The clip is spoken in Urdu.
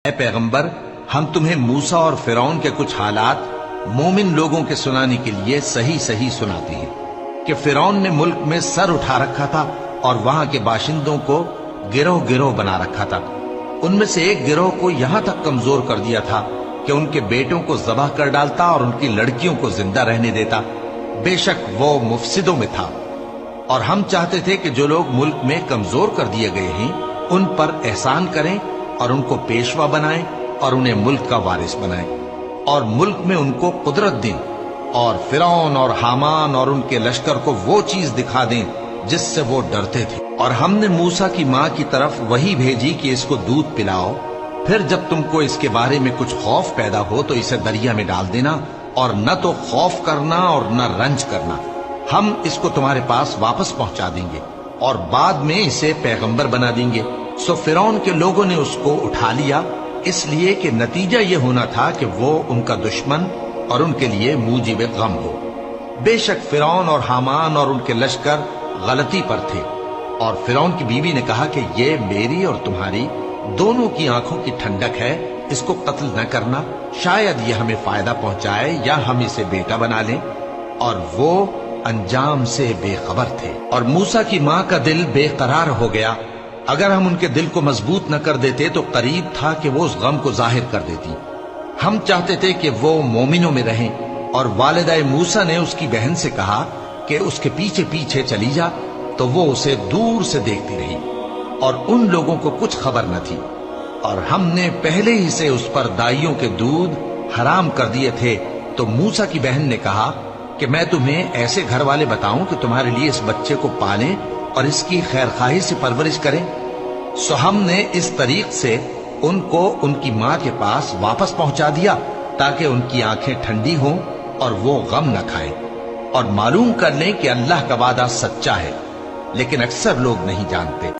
اے پیغمبر، ہم تمہیں موسیٰ اور فرعون کے کچھ حالات مومن لوگوں کے سنانے کے لیے صحیح صحیح سناتے ہیں کہ فرعون نے ملک میں سر اٹھا رکھا تھا اور وہاں کے باشندوں کو گروہ گروہ بنا رکھا تھا۔ ان میں سے ایک گروہ کو یہاں تک کمزور کر دیا تھا کہ ان کے بیٹوں کو ذبح کر ڈالتا اور ان کی لڑکیوں کو زندہ رہنے دیتا۔ بے شک وہ مفسدوں میں تھا، اور ہم چاہتے تھے کہ جو لوگ ملک میں کمزور کر دیے گئے ہیں ان پر احسان کریں اور ان کو پیشوا بنائیں اور انہیں ملک کا وارث بنائیں، اور ملک میں ان کو قدرت دیں، اور فرعون اور حامان اور ان کے لشکر کو وہ چیز دکھا دیں جس سے وہ ڈرتے تھے۔ اور ہم نے موسیٰ کی ماں کی طرف وحی بھیجی کہ اس کو دودھ پلاؤ، پھر جب تم کو اس کے بارے میں کچھ خوف پیدا ہو تو اسے دریا میں ڈال دینا، اور نہ تو خوف کرنا اور نہ رنج کرنا، ہم اس کو تمہارے پاس واپس پہنچا دیں گے اور بعد میں اسے پیغمبر بنا دیں گے۔ سو فرعون کے لوگوں نے اس کو اٹھا لیا، اس لیے کہ نتیجہ یہ ہونا تھا کہ وہ ان کا دشمن اور ان کے لیے موجب غم ہو۔ بے شک فرعون اور حامان اور ان کے لشکر غلطی پر تھے، اور فرعون کی بیوی نے کہا کہ یہ میری اور تمہاری دونوں کی آنکھوں کی ٹھنڈک ہے، اس کو قتل نہ کرنا، شاید یہ ہمیں فائدہ پہنچائے یا ہم اسے بیٹا بنا لیں۔ اور وہ انجام سے بے خبر تھے۔ اور موسیٰ کی ماں کا دل بے قرار ہو گیا، اگر ہم ان کے دل کو مضبوط نہ کر دیتے تو قریب تھا کہ وہ اس غم کو ظاہر کر دیتی۔ ہم چاہتے تھے کہ وہ مومنوں میں رہیں، اور والدہ موسیٰ نے اس کی بہن سے کہا کہ اس کے پیچھے پیچھے چلی جا، تو وہ اسے دور سے دیکھتی رہی، اور ان لوگوں کو کچھ خبر نہ تھی۔ اور ہم نے پہلے ہی سے اس پر دائیوں کے دودھ حرام کر دیے تھے۔ تو موسیٰ کی بہن نے کہا کہ میں تمہیں ایسے گھر والے بتاؤں کہ تمہارے لیے اس بچے کو پالیں اور اس کی خیر خواہی سے پرورش کریں۔ سو ہم نے اس طریق سے ان کو ان کی ماں کے پاس واپس پہنچا دیا تاکہ ان کی آنکھیں ٹھنڈی ہوں اور وہ غم نہ کھائیں، اور معلوم کر لیں کہ اللہ کا وعدہ سچا ہے، لیکن اکثر لوگ نہیں جانتے۔